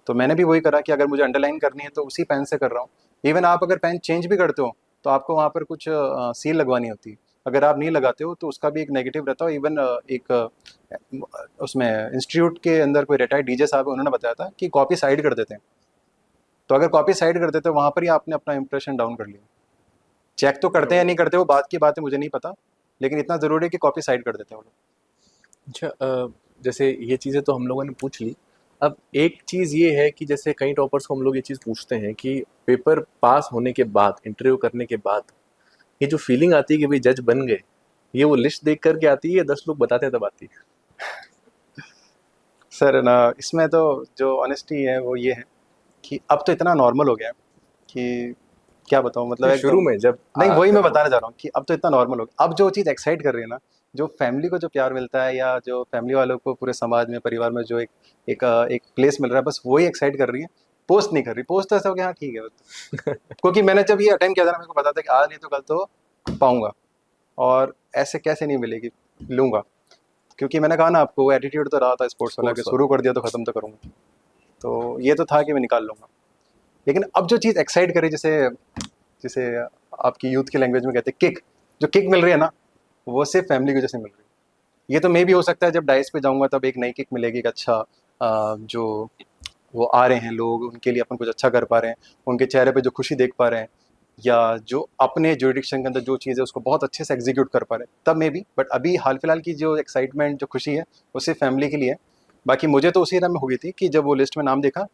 तो मैंने भी वही करा कि अगर मुझे अंडरलाइन करनी है तो उसी पेन से कर रहा हूँ। इवन आप अगर पेन चेंज भी करते हो तो आपको वहाँ पर कुछ सील लगवानी होती है, अगर आप नहीं लगाते हो तो उसका भी एक नेगेटिव रहता है। इवन एक उसमें इंस्टीट्यूट के अंदर कोई रिटायर्ड डीजे साहब है, उन्होंने बताया था कि कॉपी साइड कर देते हैं। तो अगर कॉपी साइड कर देते हो वहाँ पर ही आपने अपना इंप्रेशन डाउन कर लिया। चेक तो करते हैं या नहीं करते वो बात की बात है, मुझे नहीं पता, लेकिन इतना ज़रूरी है कि कॉपी साइड कर देते हैं वो लोग। अच्छा, जैसे ये चीज़ें तो हम लोगों ने पूछ ली। अब एक चीज़ ये है कि जैसे कई टॉपर्स को हम लोग ये चीज़ पूछते हैं कि पेपर पास होने के बाद, इंटरव्यू करने के बाद, ये जो फीलिंग आती है कि भाई जज बन गए, ये वो लिस्ट देख कर के आती है या 10 लोग बताते हैं तब आती है? सर ना, इसमें तो जो ऑनेस्टी है वो ये है कि अब तो इतना नॉर्मल हो गया है कि क्या बताऊँ, मतलब नहीं, शुरू एकदम। में जब नहीं, वही मैं जब बताना चाह रहा हूँ कि अब तो इतना नॉर्मल हो गया। अब जो चीज़ एक्साइट कर रही है ना, जो फैमिली को जो प्यार मिलता है, या जो फैमिली वालों को पूरे समाज में, परिवार में जो एक प्लेस मिल रहा है, बस वही एक्साइट कर रही है। पोस्ट नहीं कर रही, पोस्ट तो ऐसा हो गया, हाँ ठीक है क्योंकि मैंने जब ये अटेम्प्ट किया था ना, मेरे को पता था कि आज नहीं तो कल तो पाऊंगा, और ऐसे कैसे नहीं मिलेगी, लूंगा। क्योंकि मैंने कहा ना आपको, वो एटीट्यूड तो रहा था स्पोर्ट्स वाला, कि स्पोर्ट्स वाला। शुरू कर दिया तो खत्म तो करूंगा। तो ये तो था कि मैं निकाल लूंगा। लेकिन अब जो चीज़ एक्साइट करे, जैसे जैसे आपकी यूथ की लैंग्वेज में कहते हैं किक, जो किक मिल रही है ना, वो सिर्फ फैमिली की वजह से मिल रही है। ये तो मे भी हो सकता है जब डाइस पे जाऊंगा तब एक नई किक मिलेगी कि अच्छा जो वो आ रहे हैं लोग, उनके लिए अपन कुछ अच्छा कर पा रहे हैं, उनके चेहरे पे जो खुशी देख पा रहे हैं, या जो अपने जुरिडिक्शन के अंदर जो चीज़ है उसको बहुत अच्छे से एग्जीक्यूट कर पा रहे हैं, तब मे बी। बट अभी हाल फिलहाल की जो एक्साइटमेंट, जो खुशी है, वो सिर्फ फैमिली के लिए है। बाकी मुझे तो उसी टाइम में हो गई थी कि जब वो लिस्ट में नाम देखा,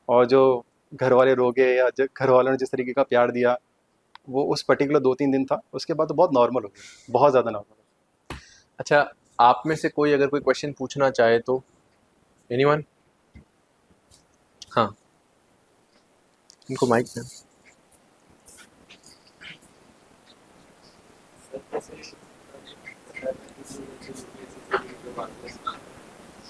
और जो घर वाले रोगे, या जो घर वालों ने जिस तरीके का प्यार दिया, वो उस पर्टिकुलर 2-3 दिन था, उसके बाद तो बहुत नॉर्मल हो गया, बहुत ज़्यादा नॉर्मल। अच्छा, आप में से कोई अगर कोई क्वेश्चन पूछना चाहे तो, एनीवन? हाँ, इनको माइक दें।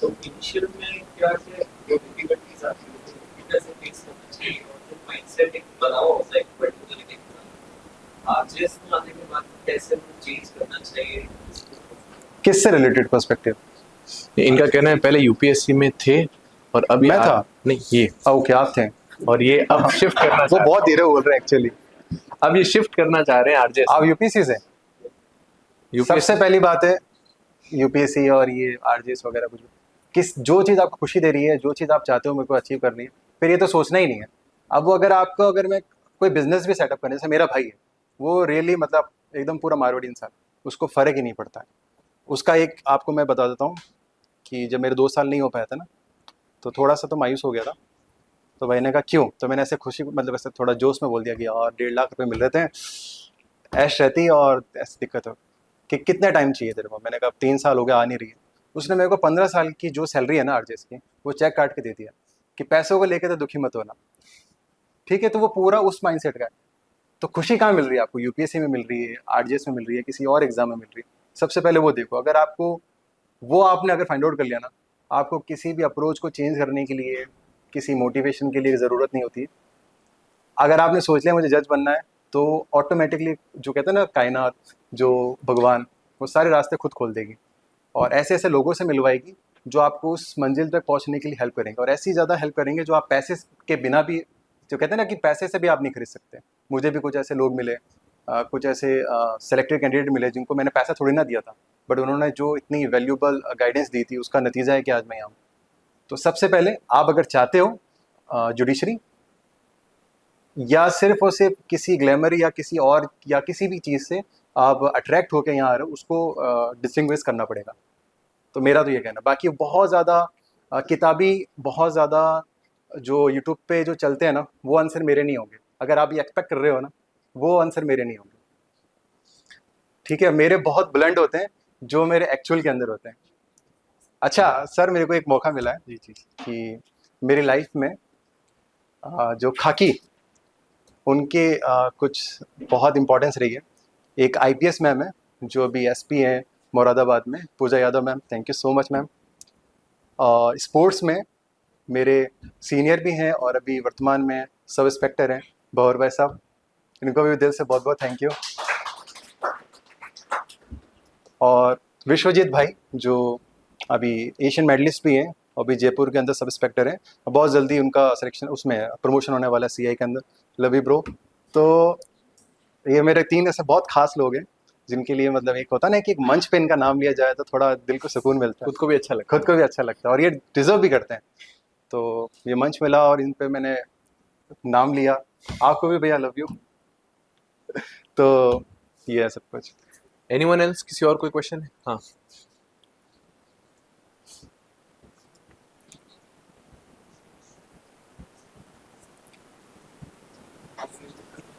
तो इनिशियल में क्या है जो डिफिकल्टीज आती है तो कैसे फेस करना चाहिए, और जो माइंडसेट एक बना हुआ होता है एक पर्टिकुलर एक आरजेएस में आने के बाद कैसे वो चेंज करना चाहिए। किससे रिलेटेड पर्सपेक्टिव? इनका कहना है पहले यूपीएससी में थे और अब ये मैं था? नहीं, ये ओके, आप थे। और ये अब शिफ्ट करना वो चाह बहुत धीरे बोल रहे हैं एक्चुअली। अब ये शिफ्ट करना चाह रहे हैं आरजेएस आप में। यूपीसी से? सबसे पहली बात है, यूपीएससी और ये आरजीएस वगैरह कुछ भी, किस जो चीज़ आपको खुशी दे रही है, जो चीज़ आप चाहते हो मेरे को अचीव करनी है, फिर ये तो सोचना ही नहीं है। अब वो अगर मैं कोई बिजनेस भी सेटअप करने, जैसे मेरा भाई है, वो रियली मतलब एकदम पूरा मारवाड़ी इंसान, उसको फ़र्क ही नहीं पड़ता है। उसका एक आपको मैं बता देता हूँ कि जब मेरे 2 साल नहीं हो पाया था ना, तो थोड़ा सा तो मायूस हो गया था। तो भाई ने कहा क्यों, तो मैंने ऐसे खुशी मतलब ऐसे थोड़ा जोश में बोल दिया कि यार 1.5 लाख रुपए मिल रहे थे, ऐश रहती और ऐसी दिक्कत हो कि कितने टाइम चाहिए तेरे को। मैंने कहा 3 साल हो गया, आ नहीं रही है। उसने मेरे को 15 साल की जो सैलरी है ना आरजेएस की, वो चेक काट के दे दिया कि पैसों को लेकर तो दुखी मत होना, ठीक है। तो वो पूरा उस माइंडसेट का है। तो खुशी कहाँ मिल रही है आपको, यूपीएससी में मिल रही है, आरजेएस में मिल रही है, किसी और एग्जाम में मिल रही है। सबसे पहले वो देखो, अगर आपको वो आपने अगर फाइंड आउट कर लिया ना, आपको किसी भी अप्रोच को चेंज करने के लिए, किसी मोटिवेशन के लिए ज़रूरत नहीं होती है। अगर आपने सोच लिया मुझे जज बनना है, तो ऑटोमेटिकली जो कहते हैं ना कायनात, जो भगवान, वो सारे रास्ते खुद खोल देगी और ऐसे ऐसे लोगों से मिलवाएगी जो आपको उस मंजिल तक पहुंचने के लिए हेल्प करेंगे, और ऐसी ज़्यादा हेल्प करेंगे जो आप पैसे के बिना भी, जो कहते हैं ना कि पैसे से भी आप नहीं खरीद सकते। मुझे भी कुछ ऐसे लोग मिले, कुछ ऐसे सेलेक्टेड कैंडिडेट मिले जिनको मैंने पैसा थोड़ी ना दिया था, बट उन्होंने जो इतनी वैल्यूबल गाइडेंस दी थी, उसका नतीजा है कि आज मैं यहाँ हूँ। तो सबसे पहले आप अगर चाहते हो जुडिशरी, या सिर्फ और सिर्फ किसी ग्लैमर या किसी और या किसी भी चीज़ से आप अट्रैक्ट होकर यहाँ आ रहे हो, उसको डिस्टिंग्विश करना पड़ेगा। तो मेरा तो ये कहना। बाकी बहुत ज़्यादा किताबी, बहुत ज़्यादा जो यूट्यूब पे जो चलते हैं ना, वो आंसर मेरे नहीं होंगे। अगर आप ये एक्सपेक्ट कर रहे हो ना, वो आंसर मेरे नहीं होंगे, ठीक है। मेरे बहुत ब्लंड होते हैं, जो मेरे एक्चुअल के अंदर होते हैं। अच्छा सर, मेरे को एक मौका मिला है जी कि मेरी लाइफ में जो खाकी, उनके कुछ बहुत इंपॉर्टेंस रही है। एक आईपीएस मैम है जो अभी एसपी हैं मुरादाबाद में, Pooja Yadav ma'am, thank you so much ma'am. Sports में मेरे सीनियर भी हैं और अभी वर्तमान में सब इंस्पेक्टर हैं, भंवर भाई साहब, इनको भी दिल से बहुत बहुत थैंक यू। और विश्वजीत भाई जो अभी एशियन मेडलिस्ट भी हैं, अभी जयपुर के अंदर सब इंस्पेक्टर हैं, बहुत जल्दी उनका सिलेक्शन उसमें प्रमोशन होने वाला है सीआई के अंदर, लवी ब्रो। तो ये मेरे 3 ऐसे बहुत खास लोग हैं जिनके लिए मतलब एक होता ना कि एक मंच पे इनका नाम लिया जाए तो थोड़ा दिल को सुकून मिलता है, खुद को भी अच्छा लगता खुद को भी अच्छा लगता है, और ये डिजर्व भी करते हैं। तो ये मंच मिला और इन पे मैंने नाम लिया। आपको भी भैया लव यू। तो ये है सब कुछ। है। एनीवन एल्स, किसी और कोई क्वेश्चन है? हाँ,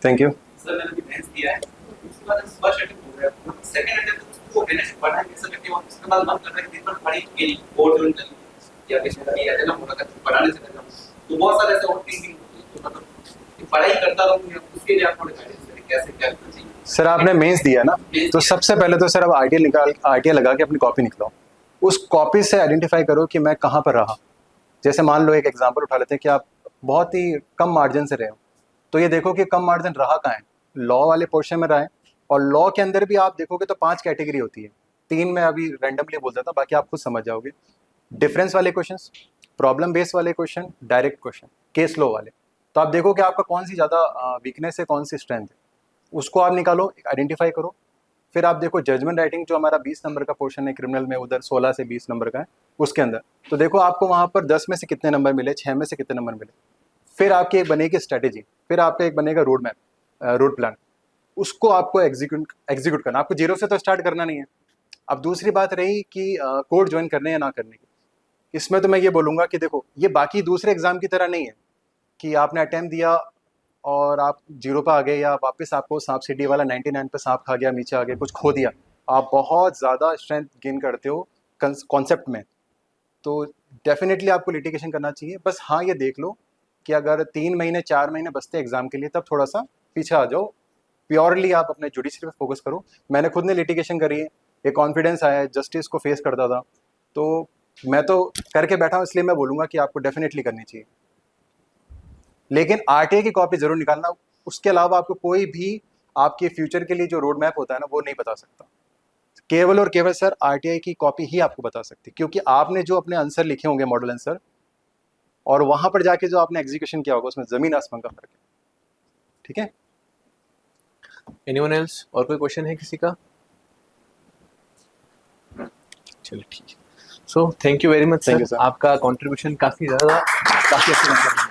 थैंक यू। सर मैंने भी मैथ्स दिया है, उसके बाद फर्स्ट अटेम्प्ट हो गया, सेकंड अटेम्प्ट उसको मैंने पढ़ा कैसे करके, और उसके बाद मन कर रहा है कि दिन भर पढ़ी के बोर्ड ज्वाइन कर या फिर ये ऐसा ना होगा कि पढ़ाने से करना। तो बहुत सारे ऐसे और थिंकिंग होती है, तो मतलब पढ़ाई करता रहूं या उसके लिए आप थोड़ा गाइडेंस करें कैसे क्या करना चाहिए। सर आपने मेंस दिया ना, तो सबसे पहले तो सर अब आरटीआई लगा के अपनी कॉपी निकलाओ। उस कॉपी से आइडेंटिफाई करो कि मैं कहाँ पर रहा। जैसे मान लो एक एग्जांपल उठा लेते हैं कि आप बहुत ही कम मार्जिन से रहे हो, तो ये देखो कि कम मार्जिन रहा कहाँ है, लॉ वाले पोर्शन में रहा है। और लॉ के अंदर भी आप देखोगे तो 5 कैटेगरी होती है, 3 में अभी रैंडमली बोल देता, बाकी आप खुद समझ जाओगे। डिफरेंस वाले क्वेश्चंस, प्रॉब्लम बेस्ड वाले question, direct question, case law वाले। तो आप देखो कि आपका कौन सी ज़्यादा वीकनेस है, कौन सी स्ट्रेंथ है, उसको आप निकालो, आइडेंटिफाई करो। फिर आप देखो जजमेंट राइटिंग, जो हमारा 20 नंबर का पोर्शन है क्रिमिनल में, उधर 16 से 20 नंबर का है, उसके अंदर तो देखो आपको वहाँ पर 10 में से कितने नंबर मिले, 6 में से कितने नंबर मिले। फिर आपकी एक बनेगी स्ट्रेटेजी, फिर आपका एक बनेगा रोड मैप, रोड प्लान, उसको आपको एग्जीक्यूट करना। आपको 0 से तो स्टार्ट करना नहीं है। अब दूसरी बात रही कि कोर्ट ज्वाइन करने या ना करने की, इसमें तो मैं ये बोलूँगा कि देखो ये बाकी दूसरे एग्जाम की तरह नहीं है कि आपने अटैम्प्ट दिया और आप 0 पे आ गए, या वापस आपको सांप सीढ़ी वाला 99 पे सांप खा गया, नीचे आ गए, कुछ खो दिया। आप बहुत ज़्यादा स्ट्रेंथ गेन करते हो कॉन्सेप्ट में। तो डेफिनेटली आपको लिटिगेशन करना चाहिए। बस हाँ ये देख लो कि अगर 3 महीने 4 महीने बचते एग्जाम के लिए, तब थोड़ा सा पीछे आ जाओ। प्योरली आप अपने जुडिशरी पे फोकस करो। मैंने खुद ने लिटिगेशन करी है, एक कॉन्फिडेंस आया है, जस्टिस को फेस करता था, तो मैं तो करके बैठा हूँ, इसलिए मैं बोलूँगा कि आपको डेफिनेटली करनी चाहिए। लेकिन आरटीआई की कॉपी जरूर निकालना। उसके अलावा आपको कोई भी आपके फ्यूचर के लिए जो रोड मैप होता है ना, वो नहीं बता सकता। केवल और केवल सर आरटीआई की कॉपी ही आपको बता सकती, क्योंकि आपने जो अपने आंसर लिखे होंगे, मॉडल आंसर, और वहां पर जाके जो आपने एग्जीक्यूशन किया होगा, उसमें जमीन आसमान का फर्क है। ठीक है। एनीवन एल्स, और कोई क्वेश्चन है किसी का? चलो ठीक है। So thank you very much Thank sir, you, sir. आपका कंट्रीब्यूशन काफ़ी ज़्यादा, काफ़ी अच्छा